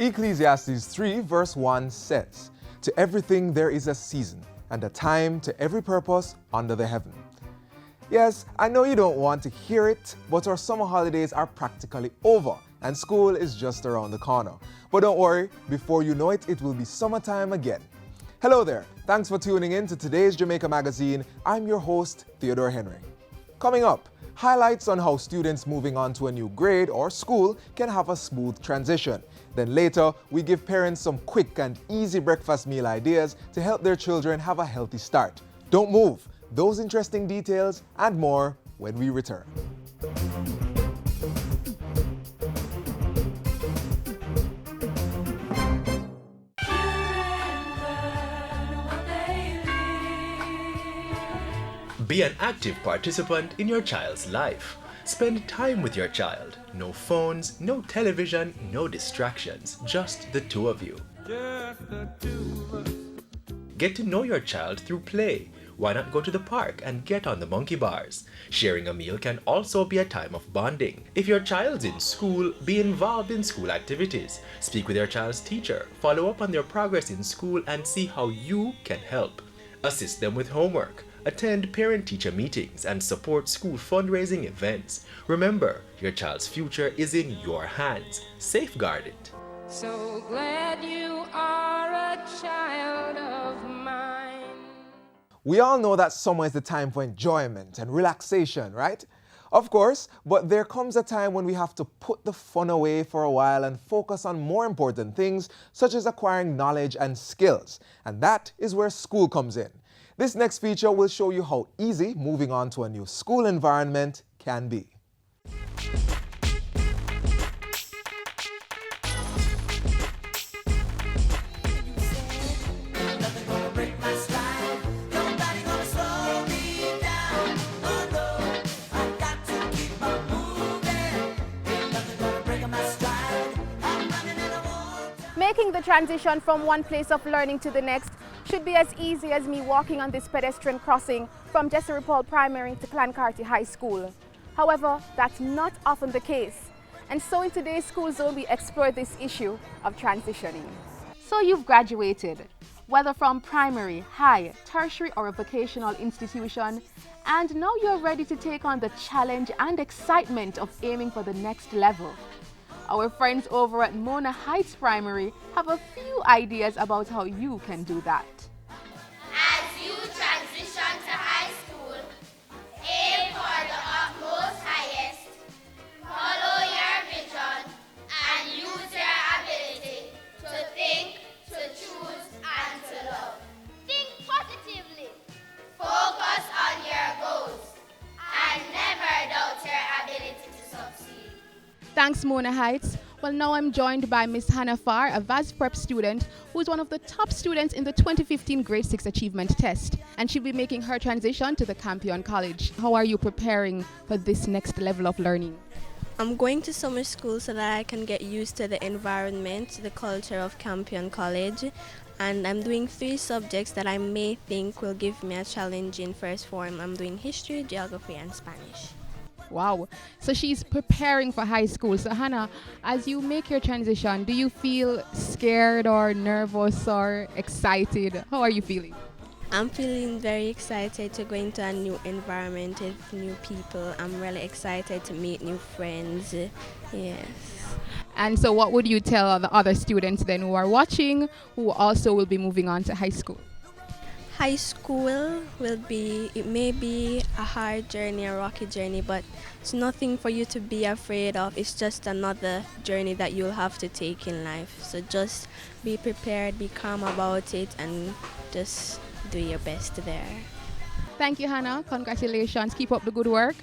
Ecclesiastes 3 verse 1 says, "To everything there is a season, and a time to every purpose under the heaven." Yes, I know you don't want to hear it, but our summer holidays are practically over and school is just around the corner. But don't worry, before you know it, it will be summertime again. Hello there, thanks for tuning in to today's Jamaica Magazine. I'm your host, Theodore Henry. Coming up, highlights on how students moving on to a new grade or school can have a smooth transition. Then later, we give parents some quick and easy breakfast meal ideas to help their children have a healthy start. Don't move. Those interesting details and more when we return. Be an active participant in your child's life. Spend time with your child. No phones, no television, no distractions, just the two of you. Get to know your child through play. Why not go to the park and get on the monkey bars? Sharing a meal can also be a time of bonding. If your child's in school, be involved in school activities. Speak with your child's teacher, follow up on their progress in school and see how you can help. Assist them with homework. Attend parent-teacher meetings and support school fundraising events. Remember, your child's future is in your hands. Safeguard it. So glad you are a child of mine. We all know that summer is the time for enjoyment and relaxation, right? Of course, but there comes a time when we have to put the fun away for a while and focus on more important things, such as acquiring knowledge and skills. And that is where school comes in. This next feature will show you how easy moving on to a new school environment can be. Making the transition from one place of learning to the next should be as easy as me walking on this pedestrian crossing from Jesse Paul Primary to Clancarty High School. However, that's not often the case. And so in today's School Zone, we explore this issue of transitioning. So you've graduated, whether from primary, high, tertiary or a vocational institution, and now you're ready to take on the challenge and excitement of aiming for the next level. Our friends over at Mona Heights Primary have a few ideas about how you can do that. As you transition to high school, aim for the utmost highest, follow your vision, and use your ability to think, to choose, and to love. Think positively. Focus on your goals, and never doubt your ability to succeed. Thanks, Mona Heights. Well, now I'm joined by Miss Hannah Farr, a VAS Prep student who is one of the top students in the 2015 Grade 6 Achievement Test. And she'll be making her transition to the Campion College. How are you preparing for this next level of learning? I'm going to summer school so that I can get used to the environment, the culture of Campion College. And I'm doing 3 subjects that I may think will give me a challenge in first form. I'm doing history, geography, and Spanish. Wow. So she's preparing for high school. So Hannah, as you make your transition, do you feel scared or nervous or excited? How are you feeling? I'm feeling very excited to go into a new environment with new people. I'm really excited to meet new friends. Yes. And so what would you tell the other students then who are watching, who also will be moving on to high school? High school it may be a hard journey, a rocky journey, but it's nothing for you to be afraid of. It's just another journey that you'll have to take in life. So just be prepared, be calm about it, and just do your best there. Thank you, Hannah. Congratulations. Keep up the good work.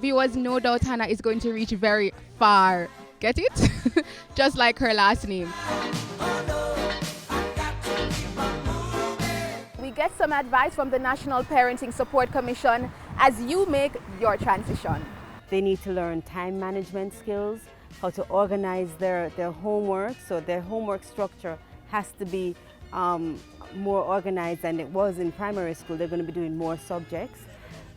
Viewers, no doubt Hannah is going to reach very far. Get it? Just like her last name. Get some advice from the National Parenting Support Commission as you make your transition. They need to learn time management skills, how to organize their homework. So their homework structure has to be more organized than it was in primary school. They're going to be doing more subjects.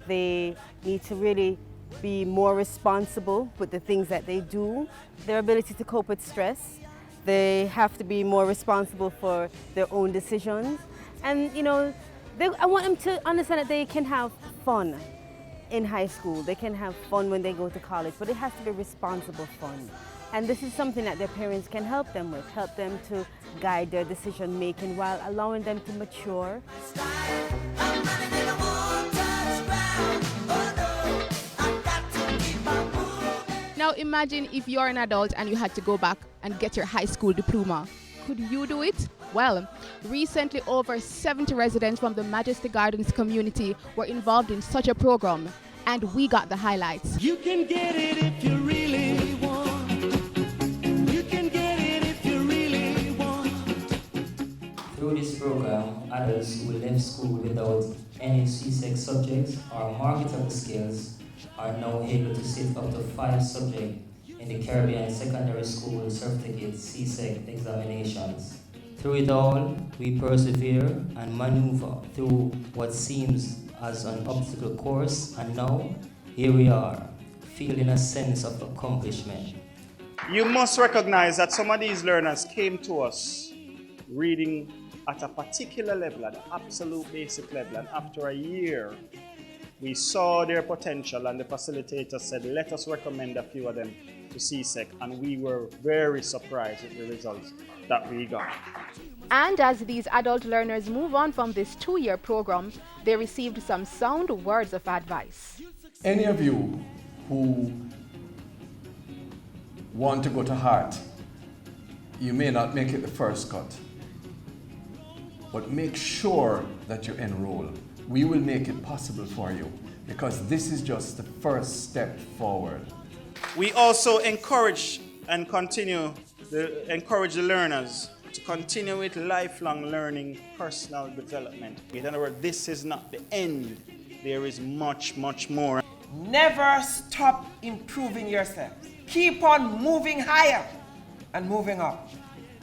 They need to really be more responsible with the things that they do. Their ability to cope with stress. They have to be more responsible for their own decisions. And, you know, I want them to understand that they can have fun in high school. They can have fun when they go to college, but it has to be responsible fun. And this is something that their parents can help them with, help them to guide their decision making while allowing them to mature. Now imagine if you're an adult and you had to go back and get your high school diploma. Could you do it? Well, recently over 70 residents from the Majesty Gardens community were involved in such a program, and we got the highlights. You can get it if you really want. You can get it if you really want. Through this program, adults who left school without any CSEC subjects or marketable skills are now able to sit up to 5 subjects in the Caribbean Secondary School Certificate CSEC examinations. Through it all, we persevere and maneuver through what seems as an obstacle course, and now here we are, feeling a sense of accomplishment. You must recognize that some of these learners came to us reading at a particular level, at the absolute basic level, and after a year, we saw their potential and the facilitator said, let us recommend a few of them to CSEC, and we were very surprised with the results that we got. And as these adult learners move on from this 2-year program, they received some sound words of advice. Any of you who want to go to Hart, you may not make it the first cut, but make sure that you enroll. We will make it possible for you, because this is just the first step forward. We also encourage and encourage the learners to continue with lifelong learning, personal development. In other words, this is not the end. There is much, much more. Never stop improving yourself. Keep on moving higher and moving up.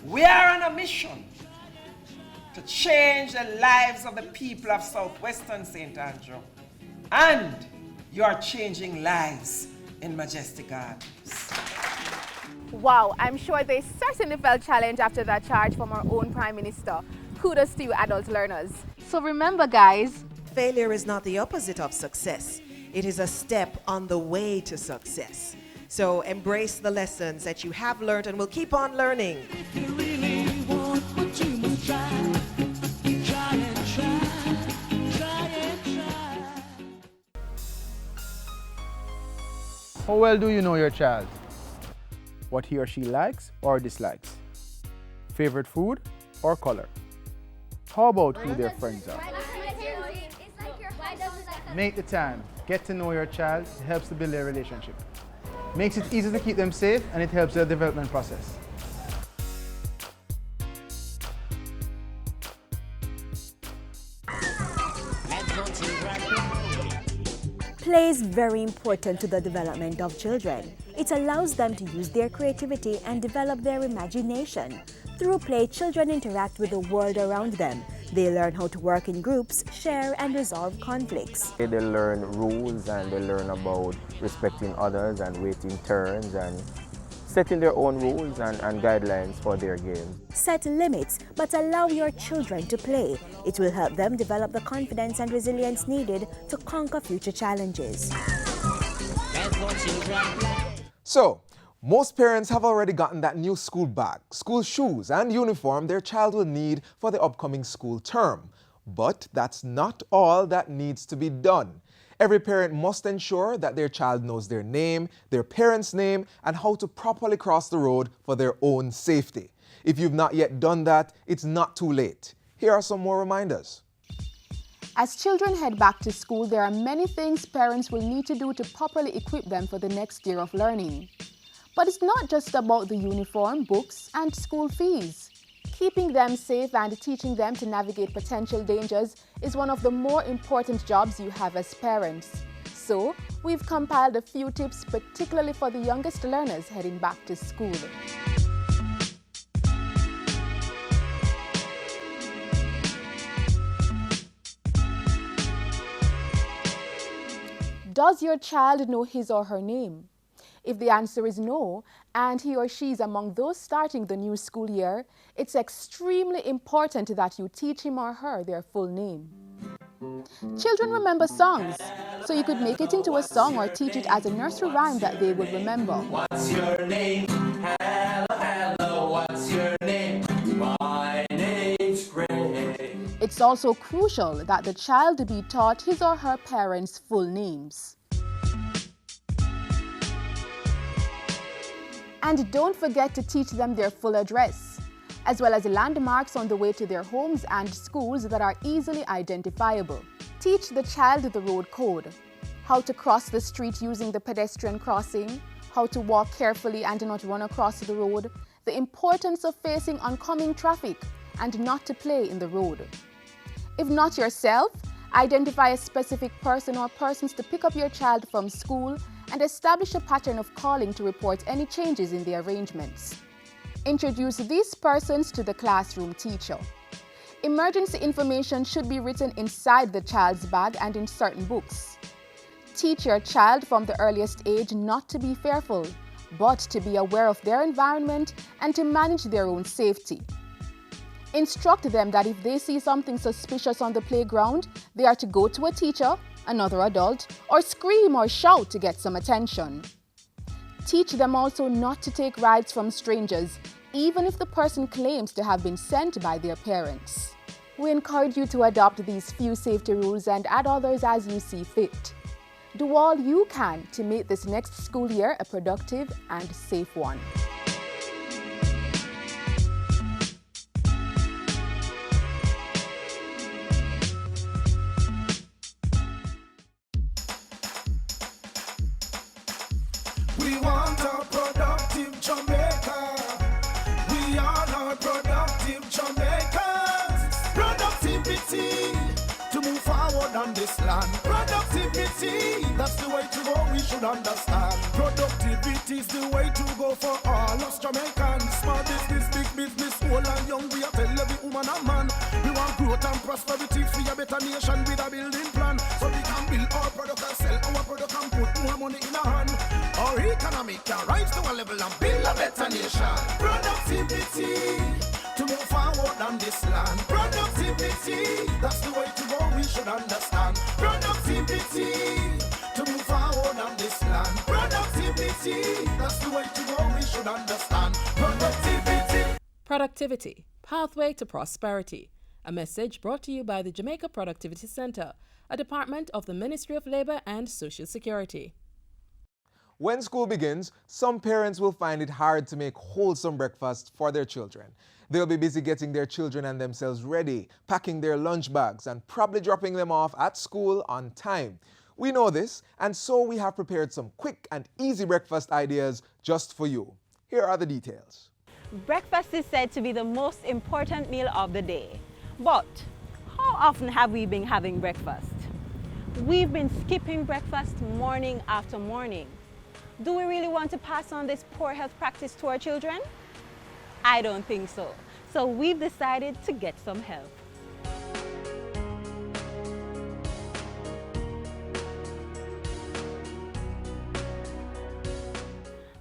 We are on a mission to change the lives of the people of Southwestern St. Andrew. And you are changing lives in Majesty Gardens. Wow, I'm sure they certainly felt challenged after that charge from our own Prime Minister. Kudos to you, adult learners. So remember, guys, failure is not the opposite of success. It is a step on the way to success. So embrace the lessons that you have learned and will keep on learning. If you really want what you must try. Try and try. Try and try. How well do you know your child? What he or she likes or dislikes? Favorite food or color? How about who their friends are? Make the time. Get to know your child. It helps to build their relationship. Makes it easy to keep them safe, and it helps their development process. Play is very important to the development of children. It allows them to use their creativity and develop their imagination. Through play, children interact with the world around them. They learn how to work in groups, share and resolve conflicts. They learn rules, and they learn about respecting others and waiting turns and setting their own rules and guidelines for their game. Set limits, but allow your children to play. It will help them develop the confidence and resilience needed to conquer future challenges. So, most parents have already gotten that new school bag, school shoes, and uniform their child will need for the upcoming school term. But that's not all that needs to be done. Every parent must ensure that their child knows their name, their parent's name, and how to properly cross the road for their own safety. If you've not yet done that, it's not too late. Here are some more reminders. as children head back to school, there are many things parents will need to do to properly equip them for the next year of learning. But it's not just about the uniform, books, and school fees. Keeping them safe and teaching them to navigate potential dangers is one of the more important jobs you have as parents. So, we've compiled a few tips particularly for the youngest learners heading back to school. Does your child know his or her name? If the answer is no, and he or she is among those starting the new school year, it's extremely important that you teach him or her their full name. Children remember songs, so you could make it into a song or teach it as a nursery rhyme that they will remember. What's your name? Hello, hello, what's your name? My name's Gray. It's also crucial that the child be taught his or her parents' full names. And don't forget to teach them their full address, as well as landmarks on the way to their homes and schools that are easily identifiable. Teach the child the road code, how to cross the street using the pedestrian crossing, how to walk carefully and not run across the road, the importance of facing oncoming traffic, and not to play in the road. If not yourself, identify a specific person or persons to pick up your child from school and establish a pattern of calling to report any changes in the arrangements. Introduce these persons to the classroom teacher. Emergency information should be written inside the child's bag and in certain books. Teach your child from the earliest age not to be fearful, but to be aware of their environment and to manage their own safety. Instruct them that if they see something suspicious on the playground, they are to go to a teacher, another adult, or scream or shout to get some attention. Teach them also not to take rides from strangers, even if the person claims to have been sent by their parents. We encourage you to adopt these few safety rules and add others as you see fit. Do all you can to make this next school year a productive and safe one. We want a productive Jamaica. We are not productive Jamaicans. Productivity to move forward on this land. Productivity, that's the way to go, we should understand. Productivity is the way to go for all us Jamaicans. Small business, big business, old and young, we are tell every woman and man. We want growth and prosperity for a better nation with a building plan. So we can build our product and sell our product and put more money in our hand. Our economy can rise to a level and build a better nation. Productivity to move forward on this land. Productivity, that's the way to go, we should understand. Productivity to move forward on this land. Productivity, that's the way to go, we should understand. Productivity. Productivity, Pathway to Prosperity. A message brought to you by the Jamaica Productivity Center, a department of the Ministry of Labor and Social Security. When school begins, some parents will find it hard to make wholesome breakfast for their children. They'll be busy getting their children and themselves ready, packing their lunch bags, and probably dropping them off at school on time. We know this, and so we have prepared some quick and easy breakfast ideas just for you. Here are the details. Breakfast is said to be the most important meal of the day. But how often have we been having breakfast? We've been skipping breakfast morning after morning. Do we really want to pass on this poor health practice to our children? I don't think so. So we've decided to get some help.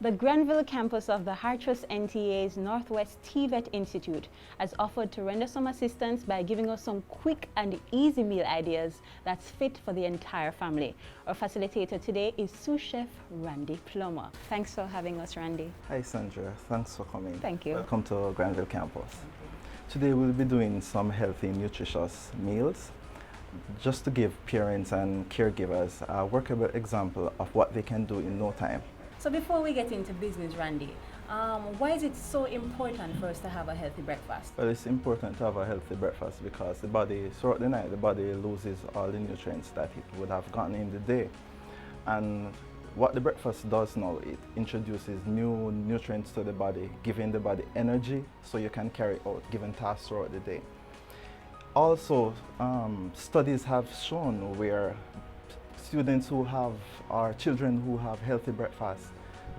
The Granville campus of the Hartress NTA's Northwest TVET Institute has offered to render some assistance by giving us some quick and easy meal ideas that's fit for the entire family. Our facilitator today is sous chef Randy Plummer. Thanks for having us, Randy. Hi Sandra, thanks for coming. Thank you. Welcome to Granville campus. Today we'll be doing some healthy, nutritious meals just to give parents and caregivers a workable example of what they can do in no time. So before we get into business, Randy, why is it so important for us to have a healthy breakfast? Well, it's important to have a healthy breakfast because the body, throughout the night, the body loses all the nutrients that it would have gotten in the day. And what the breakfast does now, it introduces new nutrients to the body, giving the body energy so you can carry out given tasks throughout the day. Also, studies have shown where students who have, or children who have healthy breakfasts,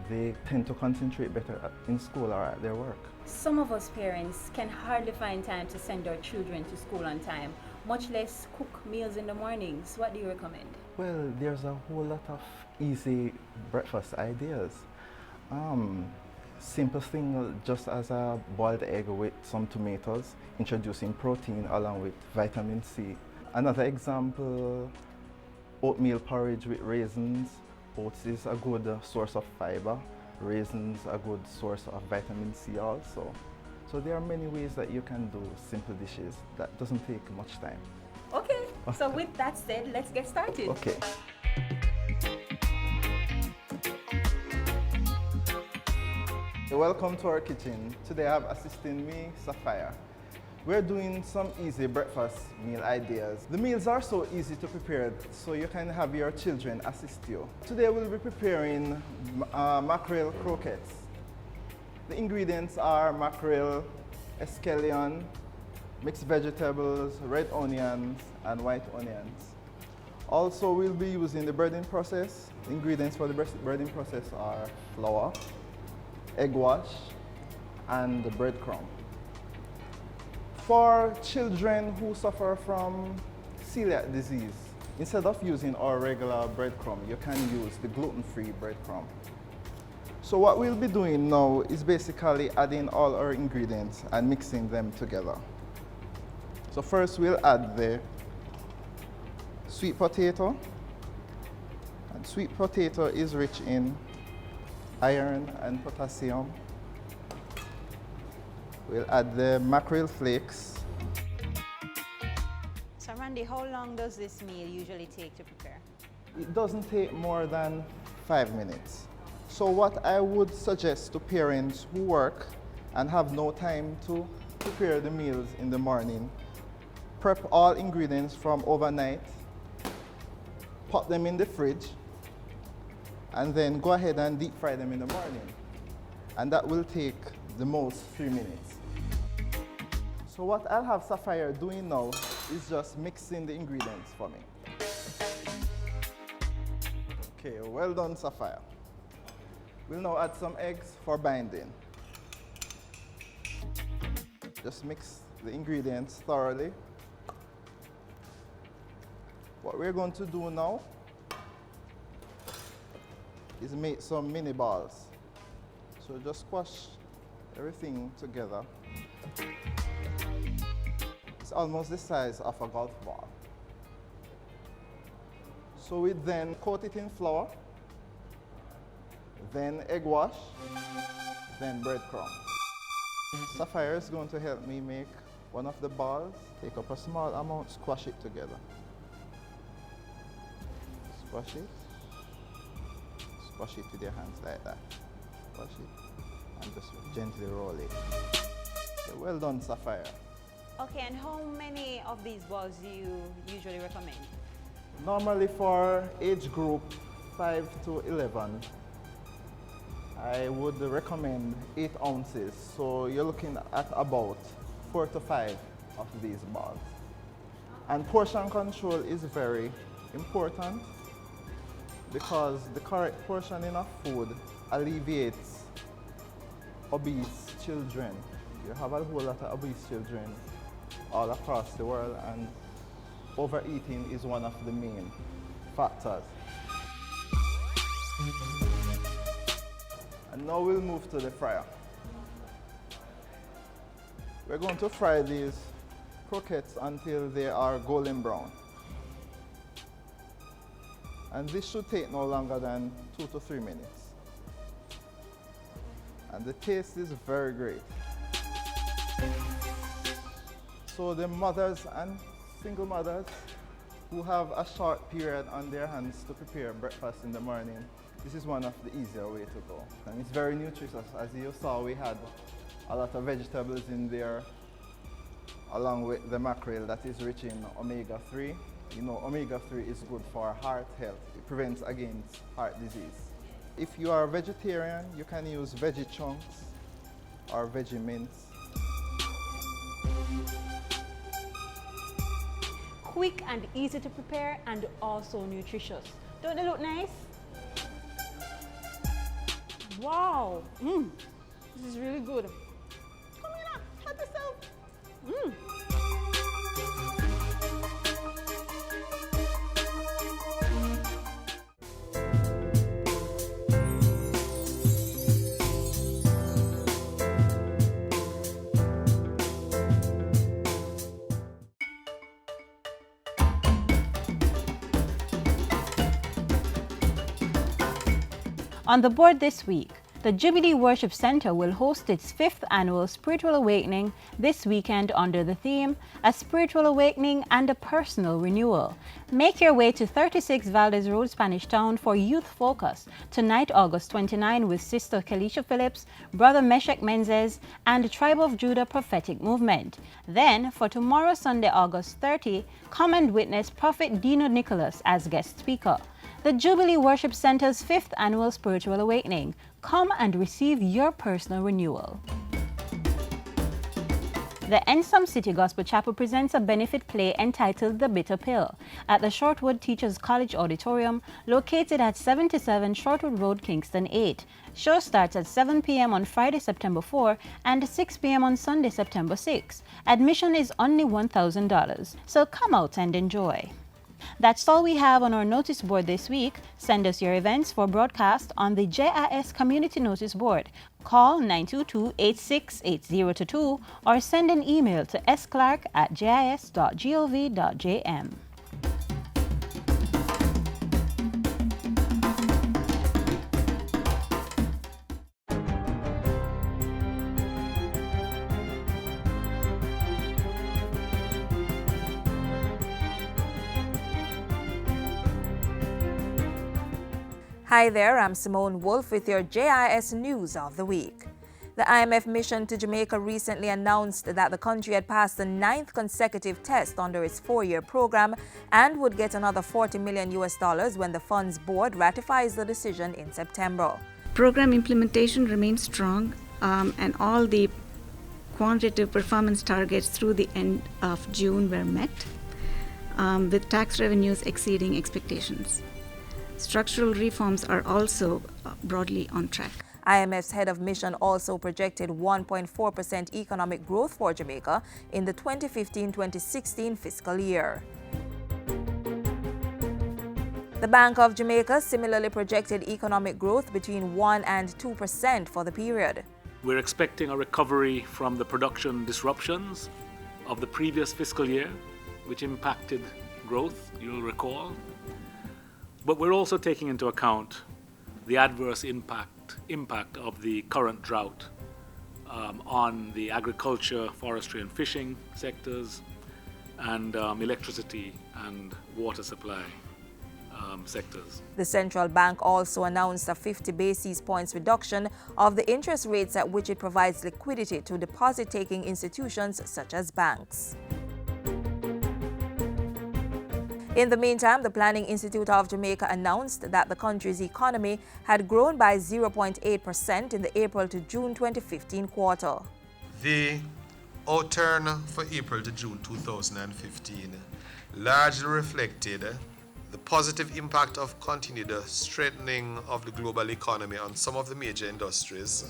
they tend to concentrate better in school or at their work. Some of us parents can hardly find time to send our children to school on time. much less cook meals in the mornings. What do you recommend? Well, there's a whole lot of easy breakfast ideas. Simple thing, just as a boiled egg with some tomatoes, introducing protein along with vitamin C. Another example, oatmeal porridge with raisins. Oats is a good source of fiber. Raisins a good source of vitamin C also. So there are many ways that you can do simple dishes that doesn't take much time. Okay, so with that said, let's get started. Okay. Welcome to our kitchen. Today I have assisting me, Sapphire. We're doing some easy breakfast meal ideas. The meals are so easy to prepare, so you can have your children assist you. Today we'll be preparing mackerel croquettes. The ingredients are mackerel, escallion, mixed vegetables, red onions, and white onions. Also, we'll be using the breading process. The ingredients for the breading process are flour, egg wash, and the breadcrumb. For children who suffer from celiac disease, instead of using our regular breadcrumb, you can use the gluten-free breadcrumb. So what we'll be doing now is basically adding all our ingredients and mixing them together. So first we'll add the sweet potato. And sweet potato is rich in iron and potassium. We'll add the mackerel flakes. So Randy, how long does this meal usually take to prepare? It doesn't take more than 5 minutes. So what I would suggest to parents who work and have no time to prepare the meals in the morning, prep all ingredients from overnight, put them in the fridge, and then go ahead and deep fry them in the morning. And that will take the most 3 minutes. So what I'll have Sapphire doing now is just mixing the ingredients for me. Okay, well done, Sapphire. We'll now add some eggs for binding. Just mix the ingredients thoroughly. What we're going to do now is make some mini balls. So just squash everything together. It's almost the size of a golf ball. So we then coat it in flour, then egg wash, then breadcrumb. Sapphire is going to help me make one of the balls. Take up a small amount, squash it together. Squash it. Squash it with your hands like that. Squash it and just gently roll it. Okay, well done, Sapphire. Okay, and how many of these balls do you usually recommend? Normally for age group 5 to 11, I would recommend 8 ounces. So you're looking at about 4 to 5 of these balls. And portion control is very important because the correct portioning of food alleviates obese children. You have a whole lot of obese children all across the world, and overeating is one of the main factors. And now we'll move to the fryer. We're going to fry these croquettes until they are golden brown. And this should take no longer than 2 to 3 minutes. And the taste is very great. So the mothers and single mothers who have a short period on their hands to prepare breakfast in the morning, this is one of the easier way to go. And it's very nutritious. As you saw, we had a lot of vegetables in there, along with the mackerel that is rich in omega-3. You know, omega-3 is good for heart health. It prevents against heart disease. If you are a vegetarian, you can use veggie chunks or veggie mince. Quick and easy to prepare and also nutritious. Don't they look nice? Wow, this is really good. Come here, help yourself. On the board this week, the Jubilee Worship Center will host its 5th annual Spiritual Awakening this weekend under the theme, A Spiritual Awakening and a Personal Renewal. Make your way to 36 Valdez Road, Spanish Town for Youth Focus tonight, August 29, with Sister Kelisha Phillips, Brother Meshach Menzes, and Tribe of Judah Prophetic Movement. Then, for tomorrow, Sunday, August 30, come and witness Prophet Dino Nicholas as guest speaker. The Jubilee Worship Center's 5th annual Spiritual Awakening. Come and receive your personal renewal. The Ensom City Gospel Chapel presents a benefit play entitled The Bitter Pill at the Shortwood Teachers College Auditorium, located at 77 Shortwood Road, Kingston 8. Show starts at 7 p.m. on Friday, September 4 and 6 p.m. on Sunday, September 6. Admission is only $1,000, so come out and enjoy. That's all we have on our notice board this week. Send us your events for broadcast on the JIS Community Notice Board. Call 922-868022 or send an email to sclark@jis.gov.jm. Hi there, I'm Simone Wolf with your JIS News of the Week. The IMF mission to Jamaica recently announced that the country had passed the 9th consecutive test under its 4-year program and would get another $40 million when the funds board ratifies the decision in September. Program implementation remains strong, and all the quantitative performance targets through the end of June were met, with tax revenues exceeding expectations. Structural reforms are also broadly on track. IMF's head of mission also projected 1.4% economic growth for Jamaica in the 2015-2016 fiscal year. The Bank of Jamaica similarly projected economic growth between 1% and 2% for the period. We're expecting a recovery from the production disruptions of the previous fiscal year, which impacted growth, you'll recall. But we're also taking into account the adverse impact of the current drought on the agriculture, forestry and fishing sectors, and electricity and water supply sectors. The central bank also announced a 50 basis points reduction of the interest rates at which it provides liquidity to deposit-taking institutions such as banks. In the meantime, the Planning Institute of Jamaica announced that the country's economy had grown by 0.8% in the April to June 2015 quarter. The outturn for April to June 2015 largely reflected the positive impact of continued strengthening of the global economy on some of the major industries.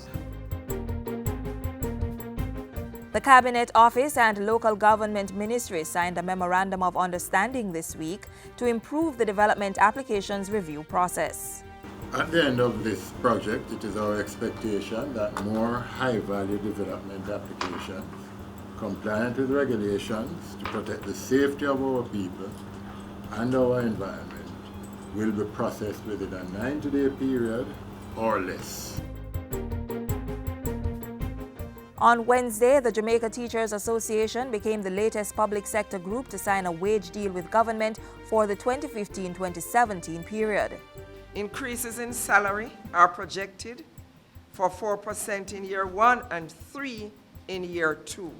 The Cabinet Office and local government ministry signed a memorandum of understanding this week to improve the development applications review process. At the end of this project, it is our expectation that more high-value development applications, compliant with regulations to protect the safety of our people and our environment, will be processed within a 90-day period or less. On Wednesday, the Jamaica Teachers Association became the latest public sector group to sign a wage deal with government for the 2015-2017 period. Increases in salary are projected for 4% in year 1 and 3% in year 2.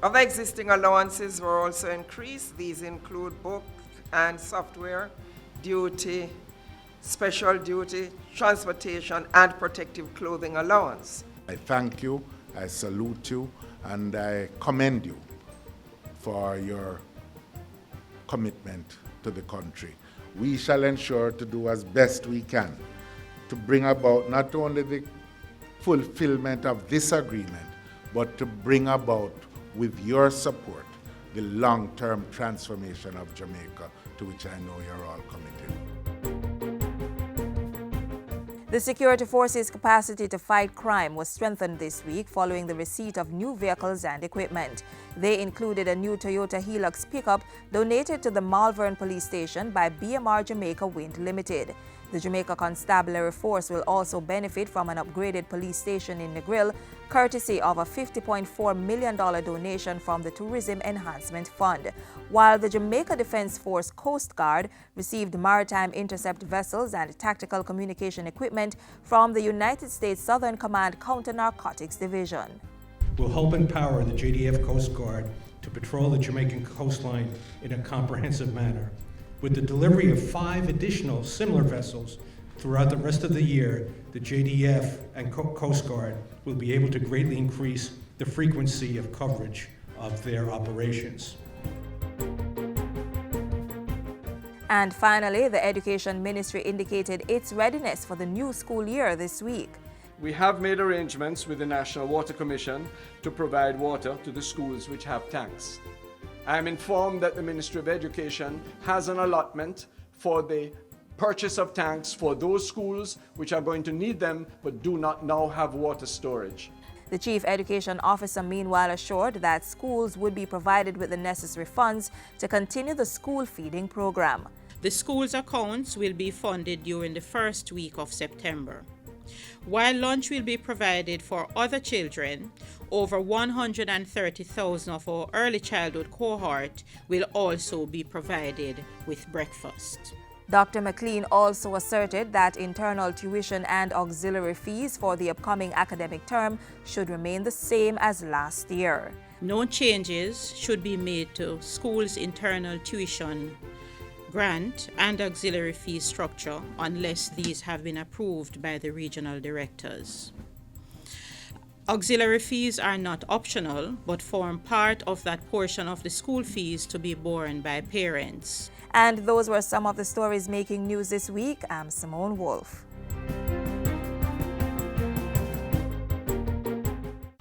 Other existing allowances were also increased. These include book and software, duty, special duty, transportation, and protective clothing allowance. I thank you, I salute you, and I commend you for your commitment to the country. We shall ensure to do as best we can to bring about not only the fulfillment of this agreement, but to bring about, with your support, the long-term transformation of Jamaica, to which I know you're all committed. The security forces' capacity to fight crime was strengthened this week following the receipt of new vehicles and equipment. They included a new Toyota Hilux pickup donated to the Malvern Police Station by BMR Jamaica Wind Limited. The Jamaica Constabulary Force will also benefit from an upgraded police station in Negril, courtesy of a $50.4 million donation from the Tourism Enhancement Fund, while the Jamaica Defense Force Coast Guard received maritime intercept vessels and tactical communication equipment from the United States Southern Command Counter-Narcotics Division. Will help empower the JDF Coast Guard to patrol the Jamaican coastline in a comprehensive manner. With the delivery of 5 additional similar vessels throughout the rest of the year, the JDF and Coast Guard will be able to greatly increase the frequency of coverage of their operations. And finally, the Education Ministry indicated its readiness for the new school year this week. We have made arrangements with the National Water Commission to provide water to the schools which have tanks. I am informed that the Ministry of Education has an allotment for the purchase of tanks for those schools which are going to need them but do not now have water storage. The Chief Education Officer meanwhile assured that schools would be provided with the necessary funds to continue the school feeding program. The school's accounts will be funded during the first week of September. While lunch will be provided for other children, over 130,000 of our early childhood cohort will also be provided with breakfast. Dr. McLean also asserted that internal tuition and auxiliary fees for the upcoming academic term should remain the same as last year. No changes should be made to schools' internal tuition grant and auxiliary fee structure unless these have been approved by the regional directors. Auxiliary fees are not optional but form part of that portion of the school fees to be borne by parents. And those were some of the stories making news this week. I'm Simone Wolf.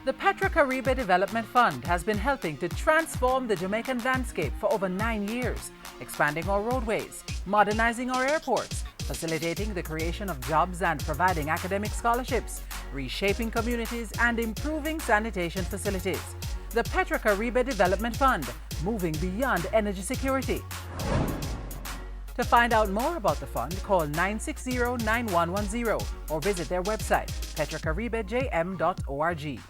The Petro-Caribe Development Fund has been helping to transform the Jamaican landscape for over 9 years, expanding our roadways, modernizing our airports, facilitating the creation of jobs and providing academic scholarships, reshaping communities and improving sanitation facilities. The Petro-Caribe Development Fund, moving beyond energy security. To find out more about the fund, call 960-9110 or visit their website, petrocaribejm.org.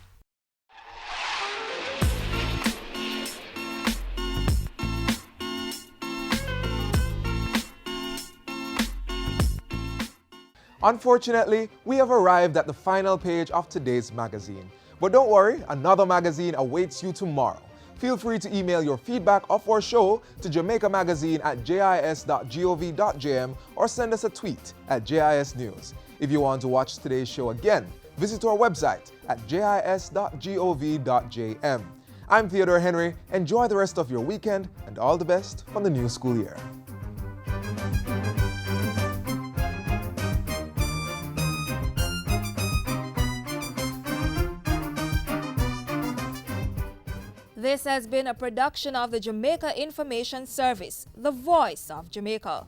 Unfortunately, we have arrived at the final page of today's magazine. But don't worry, another magazine awaits you tomorrow. Feel free to email your feedback of our show to jamaicamagazine@jis.gov.jm or send us a tweet at JIS News. If you want to watch today's show again, visit our website at jis.gov.jm. I'm Theodore Henry. Enjoy the rest of your weekend and all the best from the new school year. This has been a production of the Jamaica Information Service, the voice of Jamaica.